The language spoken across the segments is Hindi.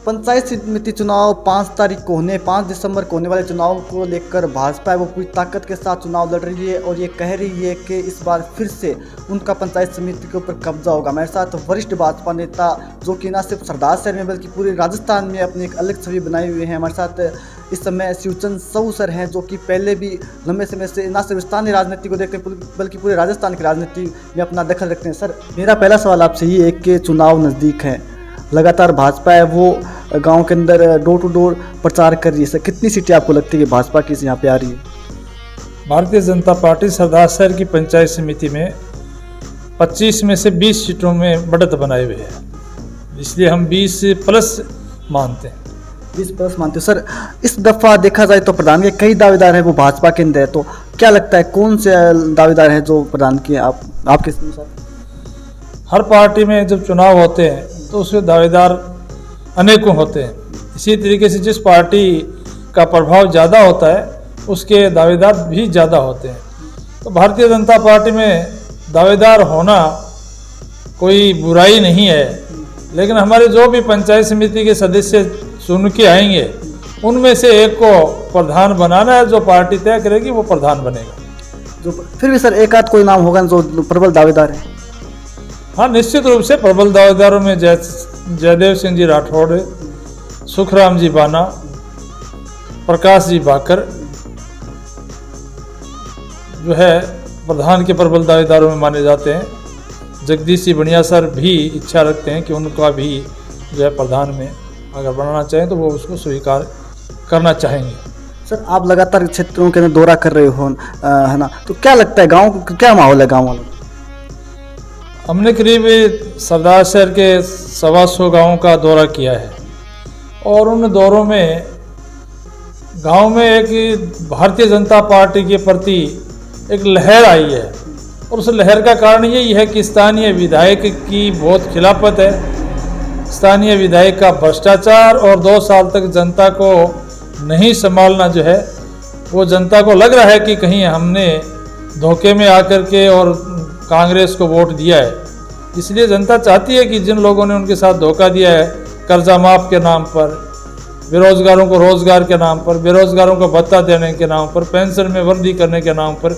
पंचायत समिति चुनाव 5 दिसंबर को होने वाले चुनाव को लेकर भाजपा है वो पूरी ताकत के साथ चुनाव लड़ रही है और ये कह रही है कि इस बार फिर से उनका पंचायत समिति के ऊपर कब्जा होगा। मेरे साथ वरिष्ठ भाजपा नेता जो कि न सिर्फ सरदार शहर में बल्कि पूरे राजस्थान में अपनी एक अलग छवि बनाए हुए हैं। हमारे साथ इस समय शिवचंद साहू सर हैं जो कि पहले भी लंबे समय से न सिर्फ स्थानीय राजनीति को देखते हैं बल्कि पूरे राजस्थान की राजनीति में अपना दखल रखते हैं। सर, मेरा पहला सवाल आपसे ये है कि चुनाव नज़दीक है, लगातार भाजपा है वो गांव के अंदर डोर टू डोर प्रचार कर रही है। सर, कितनी सीटें आपको लगती है कि भाजपा की यहाँ पे आ रही है? भारतीय जनता पार्टी सरदार शहर की पंचायत समिति में 25 में से 20 सीटों में बढ़त बनाए हुए है, इसलिए हम 20 प्लस मानते हैं। 20 प्लस मानते हो। सर, इस दफ़ा देखा जाए तो प्रधान के कई दावेदार हैं वो भाजपा के अंदर है, तो क्या लगता है कौन से दावेदार हैं जो प्रधान के आपके अनुसार? हर पार्टी में जब चुनाव होते हैं तो उसके दावेदार अनेकों होते हैं। इसी तरीके से जिस पार्टी का प्रभाव ज़्यादा होता है उसके दावेदार भी ज़्यादा होते हैं। तो भारतीय जनता पार्टी में दावेदार होना कोई बुराई नहीं है, लेकिन हमारे जो भी पंचायत समिति के सदस्य चुन के आएंगे उनमें से एक को प्रधान बनाना है। जो पार्टी तय करेगी वो प्रधान बनेगा। जो फिर भी सर एक आध कोई नाम होगा जो प्रबल दावेदार है? हाँ, निश्चित रूप से प्रबल दावेदारों में जयदेव सिंह जी राठौड़, सुखराम जी बाना, प्रकाश जी बाकर जो है प्रधान के प्रबल दावेदारों में माने जाते हैं। जगदीश जी बढ़िया सर भी इच्छा रखते हैं कि उनका भी जो है प्रधान में अगर बनाना चाहें तो वो उसको स्वीकार करना चाहेंगे। सर, आप लगातार क्षेत्रों के अंदर दौरा कर रहे हो है ना, तो क्या लगता है गांव क्या माहौल है गांव वालों? हमने करीब सरदार शहर के 125 गाँवों का दौरा किया है और उन दौरों में गांव में एक भारतीय जनता पार्टी के प्रति एक लहर आई है और उस लहर का कारण यही है कि स्थानीय विधायक की बहुत खिलाफत है, स्थानीय विधायक का भ्रष्टाचार और 2 साल तक जनता को नहीं संभालना जो है वो जनता को लग रहा है कि कहीं हमने धोखे में आकर के और कांग्रेस को वोट दिया है। इसलिए जनता चाहती है कि जिन लोगों ने उनके साथ धोखा दिया है, कर्जा माफ के नाम पर, बेरोजगारों को रोजगार के नाम पर, बेरोजगारों को भत्ता देने के नाम पर, पेंशन में वृद्धि करने के नाम पर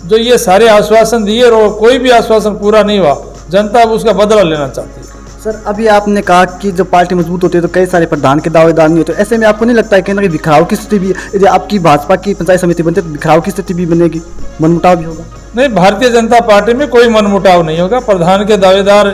जो ये सारे आश्वासन दिए और कोई भी आश्वासन पूरा नहीं हुआ, जनता अब उसका बदला लेना चाहती है। सर, अभी आपने कहा कि जब पार्टी मजबूत होती है तो कई सारे प्रधान के दावेदार नहीं होते, तो ऐसे में आपको नहीं लगता है कहीं ना कहीं बिखराव की स्थिति भी, यदि आपकी भाजपा की पंचायत समिति बनती है तो बिखराव की स्थिति भी बनेगी, मनमुटाव भी होगा? नहीं, भारतीय जनता पार्टी में कोई मनमुटाव नहीं होगा। प्रधान के दावेदार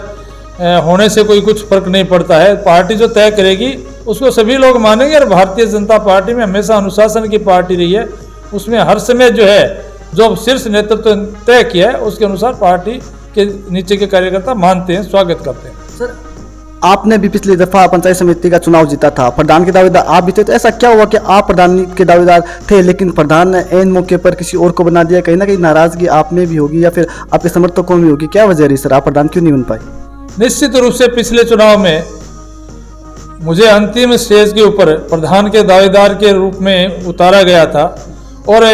होने से कोई कुछ फर्क नहीं पड़ता है। पार्टी जो तय करेगी उसको सभी लोग मानेंगे और भारतीय जनता पार्टी में हमेशा अनुशासन की पार्टी रही है। उसमें हर समय जो है जो शीर्ष नेतृत्व तय किया है उसके अनुसार पार्टी के नीचे के कार्यकर्ता मानते हैं, स्वागत करते हैं। सर, आपने भी पिछली दफा पंचायत समिति का चुनाव जीता था, प्रधान के दावेदार आप भी थे, तो ऐसा क्या हुआ कि आप प्रधान के दावेदार थे लेकिन प्रधान ने ऐन मौके पर किसी और को बना दिया? कहीं ना कहीं नाराजगी आप में भी होगी या फिर आपके समर्थकों में होगी, क्या वजह रही सर, आप प्रधान क्यों नहीं बन पाए? निश्चित रूप से पिछले चुनाव में मुझे अंतिम स्टेज के ऊपर प्रधान के दावेदार के रूप में उतारा गया था और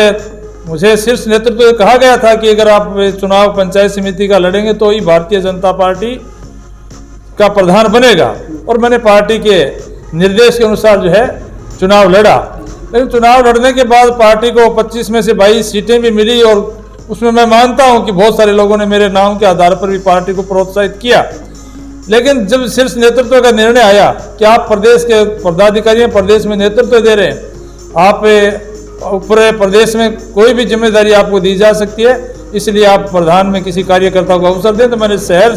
मुझे शीर्ष नेतृत्व से कहा गया था कि अगर आप चुनाव पंचायत समिति का लड़ेंगे तो ही भारतीय जनता पार्टी का प्रधान बनेगा और मैंने पार्टी के निर्देश के अनुसार जो है चुनाव लड़ा। लेकिन चुनाव लड़ने के बाद पार्टी को 25 में से 22 सीटें भी मिली और उसमें मैं मानता हूं कि बहुत सारे लोगों ने मेरे नाम के आधार पर भी पार्टी को प्रोत्साहित किया। लेकिन जब शीर्ष नेतृत्व का निर्णय आया कि आप प्रदेश के पदाधिकारी हैं, प्रदेश में नेतृत्व दे रहे हैं, आप ऊपर प्रदेश में कोई भी जिम्मेदारी आपको दी जा सकती है, इसलिए आप प्रधान में किसी कार्यकर्ता को अवसर दें, तो मैंने शहर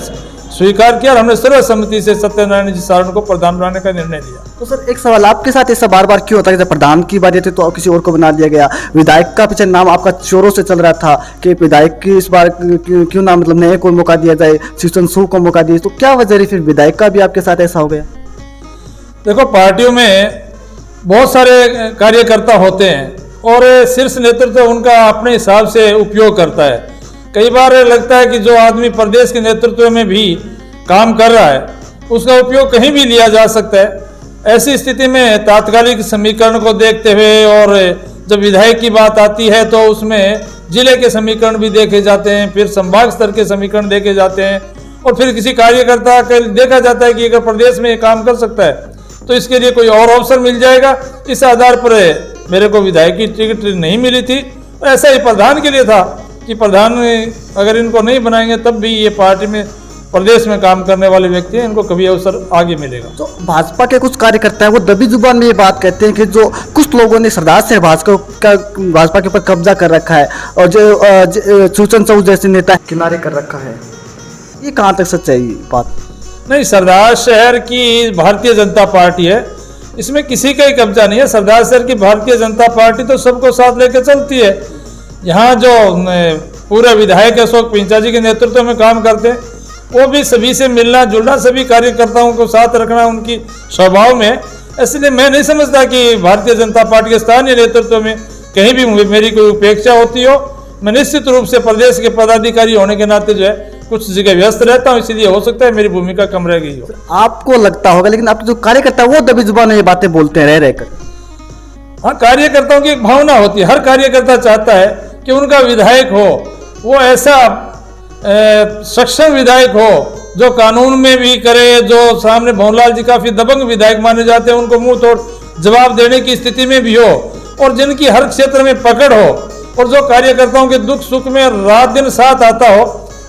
स्वीकार किया और हमने सर्वसम्मति से सत्यनारायण जी सारण को प्रधान बनाने का निर्णय लिया। तो सर, एक सवाल आपके साथ ऐसा बार बार क्यों होता है? जब प्रधान की बात थी तो किसी और को बना दिया गया, विधायक का पीछे नाम आपका चोरों से चल रहा था कि विधायक की इस बार क्यों ना मतलब नए को मौका दिया जाए, शिवचंद साहू को मौका दिया, तो क्या वजह रही फिर विधायक का भी आपके साथ ऐसा हो गया? देखो, पार्टियों में बहुत सारे कार्यकर्ता होते हैं और शीर्ष नेतृत्व उनका अपने हिसाब से उपयोग करता है। कई बार लगता है कि जो आदमी प्रदेश के नेतृत्व में भी काम कर रहा है उसका उपयोग कहीं भी लिया जा सकता है। ऐसी स्थिति में तात्कालिक समीकरण को देखते हुए और जब विधायक की बात आती है तो उसमें जिले के समीकरण भी देखे जाते हैं, फिर संभाग स्तर के समीकरण देखे जाते हैं और फिर किसी कार्यकर्ता का देखा जाता है कि अगर प्रदेश में ये काम कर सकता है तो इसके लिए कोई और अवसर मिल जाएगा। इस आधार पर मेरे को विधायक की टिकट नहीं मिली थी। ऐसा ही प्रधान के लिए था कि प्रधान अगर इनको नहीं बनाएंगे तब भी ये पार्टी में प्रदेश में काम करने वाले व्यक्ति हैं, इनको कभी अवसर आगे मिलेगा। तो भाजपा के कुछ कार्यकर्ता है वो दबी जुबान में ये बात कहते हैं कि जो कुछ लोगों ने सरदार से भाजपा के ऊपर कब्जा कर रखा है और जो सूचन साहू जैसे नेता किनारे कर रखा है, ये कहाँ तक सच है ये बात? नहीं, सरदार शहर की भारतीय जनता पार्टी है, इसमें किसी का ही कब्जा नहीं है। सरदार शहर की भारतीय जनता पार्टी तो सबको साथ लेकर चलती है। यहाँ जो पूरे विधायक अशोक पिंचा जी के नेतृत्व में काम करते हैं, वो भी सभी से मिलना जुलना, सभी कार्यकर्ताओं को साथ रखना उनकी स्वभाव में। इसलिए मैं नहीं समझता कि भारतीय जनता पार्टी के स्थानीय नेतृत्व में कहीं भी मेरी कोई उपेक्षा होती हो। मैं निश्चित रूप से प्रदेश के पदाधिकारी होने के नाते जो है कुछ जगह व्यस्त रहता हूँ, इसीलिए हो सकता है मेरी भूमिका कम रह गई हो। आपको लगता होगा, लेकिन आपके जो कार्यकर्ता वो दबी जुबान में ये बातें बोलते हैं रह रहकर। हाँ, कार्यकर्ताओं की एक भावना होती है। हर कार्यकर्ता चाहता है कि उनका विधायक हो वो ऐसा सक्षम विधायक हो जो कानून में भी करे, जो सामने भंवरलाल जी काफी दबंग विधायक माने जाते हैं, उनको मुंह तोड़ जवाब देने की स्थिति में भी हो और जिनकी हर क्षेत्र में पकड़ हो और जो कार्यकर्ताओं के दुख सुख में रात दिन साथ आता हो,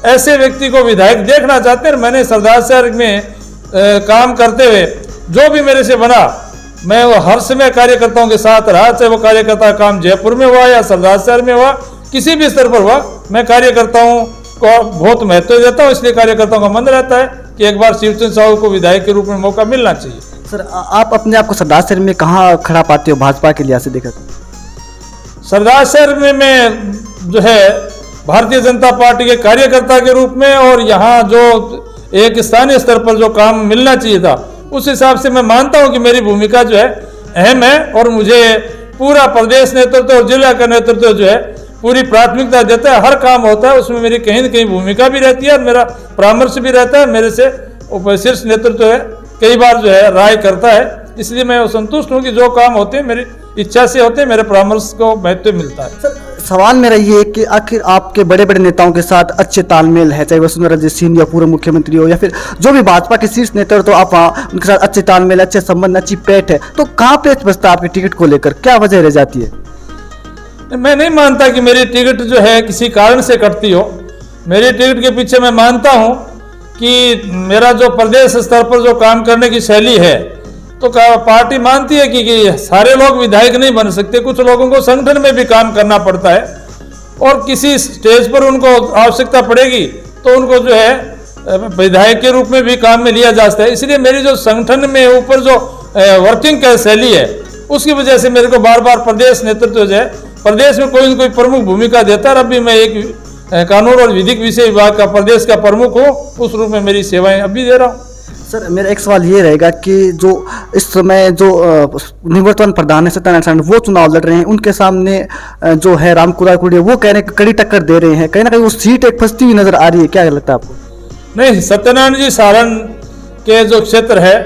ऐसे व्यक्ति को विधायक देखना चाहते हैं। मैंने सरदार शहर में काम करते हुए जो भी मेरे से बना, मैं वो हर समय कार्यकर्ताओं के साथ रहा, चाहे वो कार्यकर्ता काम जयपुर में हुआ या सरदार शहर में हुआ, किसी भी स्तर पर हुआ। मैं कार्यकर्ताओं को बहुत महत्व देता हूँ, इसलिए कार्यकर्ताओं का मन रहता है कि एक बार शिवचंद्र साहू को विधायक के रूप में मौका मिलना चाहिए। सर, आप अपने आप को सरदार शहर में कहाँ खड़ा पाते हो भाजपा के लिहाज से देखा? सरदार शहर में मैं जो है भारतीय जनता पार्टी के कार्यकर्ता के रूप में और यहाँ जो एक स्थानीय स्तर पर जो काम मिलना चाहिए था, उस हिसाब से मैं मानता हूँ कि मेरी भूमिका जो है अहम है और मुझे पूरा प्रदेश नेतृत्व और जिला का नेतृत्व जो है पूरी प्राथमिकता देता है। हर काम होता है उसमें मेरी कहीं न कहीं भूमिका भी रहती है और मेरा परामर्श भी रहता है। मेरे से शीर्ष नेतृत्व है कई बार जो है राय करता है, इसलिए मैं संतुष्ट हूँ कि जो काम होते हैं मेरी इच्छा से होते हैं, मेरे परामर्श को महत्व मिलता है। सर, सवाल मेरा ये है कि आखिर आपके बड़े बड़े नेताओं के साथ अच्छे तालमेल है, चाहे वसुंधरा राजे सिंह या पूर्व मुख्यमंत्री हो या फिर जो भी भाजपा के शीर्ष नेता हो, तो आप वहाँ उनके साथ अच्छे तालमेल, अच्छे संबंध, अच्छी पैठ है, तो कहाँ पेच बचता है आपकी टिकट को लेकर? क्या वजह रह जाती है? मैं नहीं मानता कि मेरी टिकट जो है किसी कारण से कटती हो। मेरी टिकट के पीछे मैं मानता हूँ कि मेरा जो प्रदेश स्तर पर जो काम करने की शैली है, तो पार्टी मानती है कि सारे लोग विधायक नहीं बन सकते, कुछ लोगों को संगठन में भी काम करना पड़ता है और किसी स्टेज पर उनको आवश्यकता पड़ेगी तो उनको जो है विधायक के रूप में भी काम में लिया जा सकता है। इसलिए मेरी जो संगठन में ऊपर जो वर्किंग का शैली है, उसकी वजह से मेरे को बार बार प्रदेश नेतृत्व जो है प्रदेश में कोई न कोई प्रमुख भूमिका देता है। अब भी मैं एक कानून और विधिक विषय विभाग का प्रदेश का प्रमुख हूँ, उस रूप में मेरी सेवाएं अभी दे रहा हूँ। सर, मेरा एक सवाल ये रहेगा कि जो इस समय जो निवर्तमान प्रधान है सत्यनारायण सारन, वो चुनाव लड़ रहे हैं, उनके सामने जो है रामकुमार कुड़िया, वो कह रहे हैं कड़ी टक्कर दे रहे हैं, कहीं ना कहीं वो सीट एक फंसती हुई नजर आ रही है, क्या लगता है आपको? नहीं, सत्यनारायण जी सारण के जो क्षेत्र है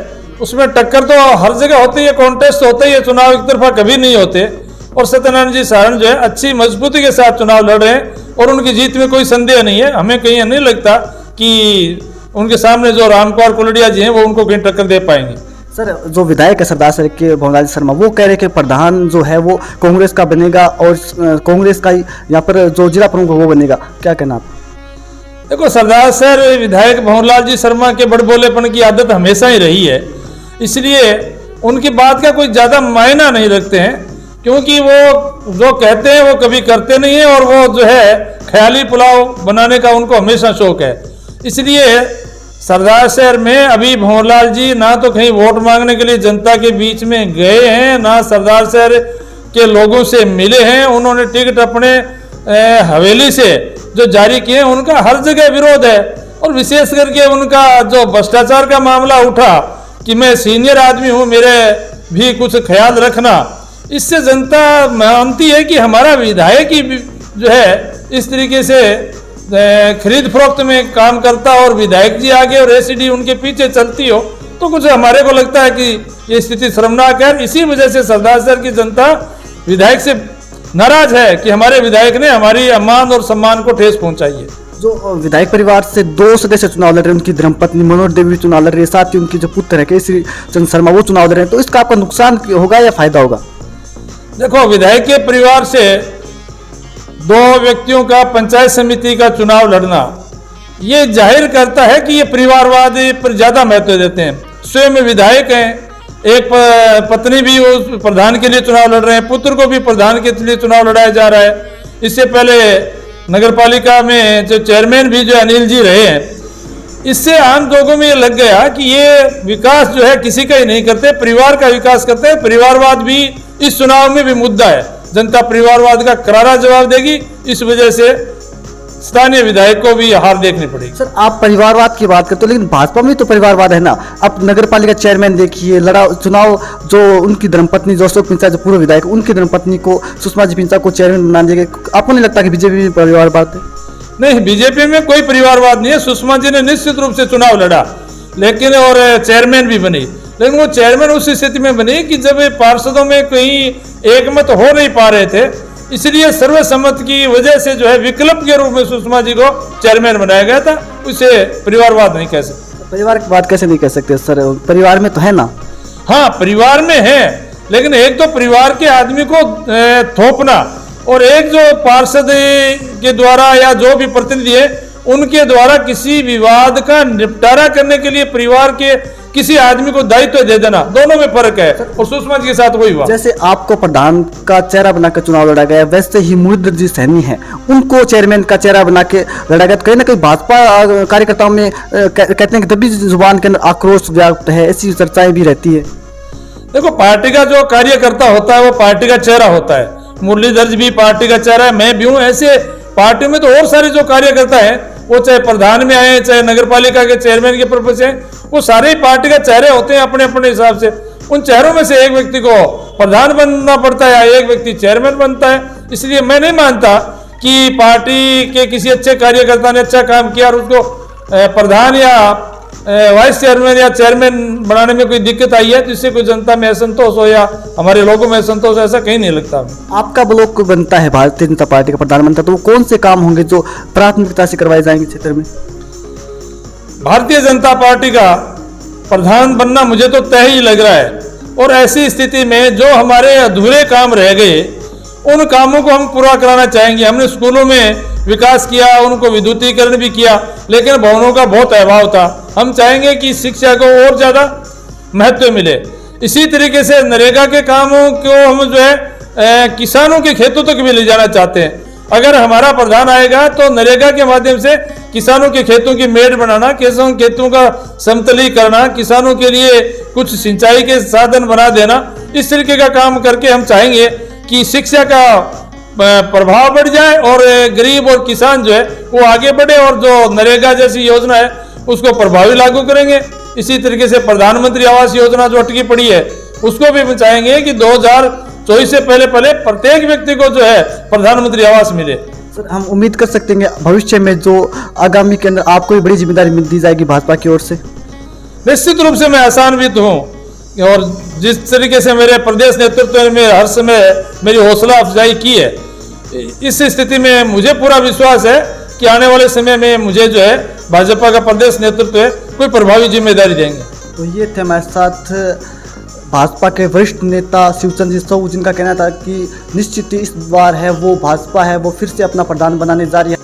उसमें टक्कर तो हर जगह होती है, कॉन्टेस्ट होता ही है, चुनाव एक तरफा कभी नहीं होते। और सत्यनारायण जी सारण जो है अच्छी मजबूती के साथ चुनाव लड़ रहे हैं और उनकी जीत में कोई संदेह नहीं है। हमें कहीं नहीं लगता कि उनके सामने जो रामकुमार कुलडिया जी हैं वो उनको कहीं टक्कर दे पाएंगे। सर, जो विधायक है सरदार शहर के भंवरलाल शर्मा, वो कह रहे हैं कि प्रधान जो है वो कांग्रेस का बनेगा और कांग्रेस का यहाँ पर जो जिला प्रमुख वो बनेगा, क्या कहना आप? देखो, सरदार शहर विधायक भंवरलाल जी शर्मा के बड़बोलेपन की आदत हमेशा ही रही है, इसलिए उनकी बात का कोई ज़्यादा मायना नहीं रखते हैं, क्योंकि वो जो कहते हैं वो कभी करते नहीं है और वो जो है ख्याली पुलाव बनाने का उनको हमेशा शौक है। इसलिए सरदार शहर में अभी भंवरलाल जी ना तो कहीं वोट मांगने के लिए जनता के बीच में गए हैं, ना सरदार शहर के लोगों से मिले हैं। उन्होंने टिकट अपने हवेली से जो जारी किए, उनका हर जगह विरोध है और विशेष करके उनका जो भ्रष्टाचार का मामला उठा कि मैं सीनियर आदमी हूँ, मेरे भी कुछ ख्याल रखना, इससे जनता मानती है कि हमारा विधायक ही जो है इस तरीके से खरीद फरोख्त में काम करता और विधायक जी आगे और एसीडी उनके पीछे चलती हो, तो कुछ हमारे को लगता है कि ये स्थिति शर्मनाक है। इसी वजह से सरदार शहर की जनता विधायक से नाराज है कि हमारे विधायक ने हमारी सम्मान और सम्मान को ठेस पहुंचाई है। जो विधायक परिवार से 2 सदस्य चुनाव लड़ रहे हैं, उनकी धर्मपत्नी मनोज देवी भी चुनाव लड़ रही है, साथ ही उनकी जो पुत्र है केसरी चंद्र शर्मा वो चुनाव लड़ रहे हैं, तो इसका आपका नुकसान होगा या फायदा होगा? देखो, विधायक के परिवार से 2 व्यक्तियों का पंचायत समिति का चुनाव लड़ना ये जाहिर करता है कि ये परिवारवाद पर ज्यादा महत्व देते हैं। स्वयं विधायक हैं, एक पत्नी भी उस प्रधान के लिए चुनाव लड़ रहे हैं, पुत्र को भी प्रधान के लिए चुनाव लड़ाया जा रहा है। इससे पहले नगरपालिका में जो चेयरमैन भी जो अनिल जी रहे हैं, इससे आम लोगों में ये लग गया कि ये विकास जो है किसी का ही नहीं करते, परिवार का विकास करते हैं। परिवारवाद भी इस चुनाव में भी मुद्दा है, जनता परिवारवाद का करारा जवाब देगी। इस वजह से स्थानीय विधायक को भी हार देखनी पड़ेगी। सर, आप परिवारवाद की बात करते हो, लेकिन भाजपा में तो परिवारवाद है ना। अब नगरपालिका चेयरमैन देखिए, लड़ा चुनाव जो उनकी धर्मपत्नी जो अशोक पिंचा जो पूर्व विधायक, उनकी धर्मपत्नी को सुषमा जी पिंचा को चेयरमैन बना दिया गया। आपको नहीं लगता कि बीजेपी में परिवारवाद है? नहीं, बीजेपी में कोई परिवारवाद नहीं है। सुषमा जी ने निश्चित रूप से चुनाव लड़ा, लेकिन और चेयरमैन भी बनी, लेकिन वो चेयरमैन उस स्थिति में बनी कि जब पार्षदों में कहीं एकमत हो नहीं पा रहे थे, इसलिए सर्वसम्मत की वजह से जो है विकल्प के रूप में सुषमा जी को चेयरमैन बनाया गया था। उसे परिवारवाद नहीं कह सकते। परिवार की बात कैसे नहीं कह सकते सर? परिवार में तो है ना। हाँ, परिवार में है, लेकिन एक तो परिवार के आदमी को थोपना और एक जो पार्षद के द्वारा या जो भी प्रतिनिधि है उनके द्वारा किसी विवाद का निपटारा करने के लिए परिवार के किसी आदमी को दायित्व दे देना, दोनों में फर्क है। और सुषमा जी के साथ वही हुआ। जैसे आपको प्रधान का चेहरा बनाकर चुनाव लड़ा गया, वैसे ही मुहिद्दर जी सैनी है, उनको चेयरमैन का चेहरा बना के लड़ा गया। तो कहीं ना कहीं भाजपा कार्यकर्ताओं में कहते हैं कि दबी जुबान के अंदर आक्रोश व्याप्त है, ऐसी चर्चाएं भी रहती है। देखो, पार्टी का जो कार्यकर्ता होता है वो पार्टी का चेहरा होता है। मुरलीधर जी भी पार्टी का चेहरा है, मैं भी हूँ। ऐसे पार्टी में तो और सारे जो कार्यकर्ता है, वो चाहे प्रधान में आए, चाहे नगरपालिका के चेयरमैन के पर्पज से, वो सारे ही पार्टी का चेहरे होते हैं अपने अपने हिसाब से। उन चेहरों में से एक व्यक्ति को प्रधान बनना पड़ता है या एक व्यक्ति चेयरमैन बनता है। इसलिए मैं नहीं मानता कि पार्टी के किसी अच्छे कार्यकर्ता ने अच्छा काम किया और उसको प्रधान या वाइस चेयरमैन या चेयरमैन बनाने में कोई दिक्कत आई है, जिससे कोई जनता में असंतोष हो या हमारे लोगों में असंतोष हो, ऐसा कहीं नहीं लगता। आपका ब्लॉक बनता है भारतीय जनता पार्टी का प्रधान बनता है, तो वो कौन से काम होंगे जो प्राथमिकता से करवाए जाएंगे क्षेत्र में? भारतीय जनता पार्टी का प्रधान बनना मुझे तो तय ही लग रहा है। और ऐसी स्थिति में जो हमारे अधूरे काम रह गए, उन कामों को हम पूरा कराना चाहेंगे। हमने स्कूलों में विकास किया, उनको विद्युतीकरण भी किया, लेकिन भवनों का बहुत अभाव था। हम चाहेंगे कि शिक्षा को और ज़्यादा महत्व मिले। इसी तरीके से नरेगा के कामों को हम जो है किसानों के खेतों तक भी ले जाना चाहते हैं। अगर हमारा प्रधान आएगा तो नरेगा के माध्यम से किसानों के खेतों की मेड़ बनाना, किसानों के खेतों का समतलीकरण, किसानों के लिए कुछ सिंचाई के साधन बना देना, इस तरीके का काम करके हम चाहेंगे कि शिक्षा का प्रभाव बढ़ जाए और गरीब और किसान जो है वो आगे बढ़े, और जो नरेगा जैसी योजना है उसको प्रभावी लागू करेंगे। इसी तरीके से प्रधानमंत्री आवास योजना जो अटकी पड़ी है उसको भी हम चाहेंगे कि 2024 से पहले प्रत्येक व्यक्ति को जो है प्रधानमंत्री आवास मिले। सर, हम उम्मीद कर सकते हैं भविष्य में जो आगामी के अंदर आपको भी बड़ी जिम्मेदारी दी जाएगी भाजपा की ओर से? निश्चित रूप से मैं आशान्वित हूँ, और जिस तरीके से मेरे प्रदेश नेतृत्व में हर समय मेरी हौसला अफजाई की है, इस स्थिति में मुझे पूरा विश्वास है कि आने वाले समय में मुझे जो है भाजपा का प्रदेश नेतृत्व है कोई प्रभावी जिम्मेदारी देंगे। तो ये थे हमारे साथ भाजपा के वरिष्ठ नेता शिवचंद्र जी साहू, जिनका कहना था कि निश्चित ही इस बार है वो भाजपा है वो फिर से अपना प्रधान बनाने जा रही है।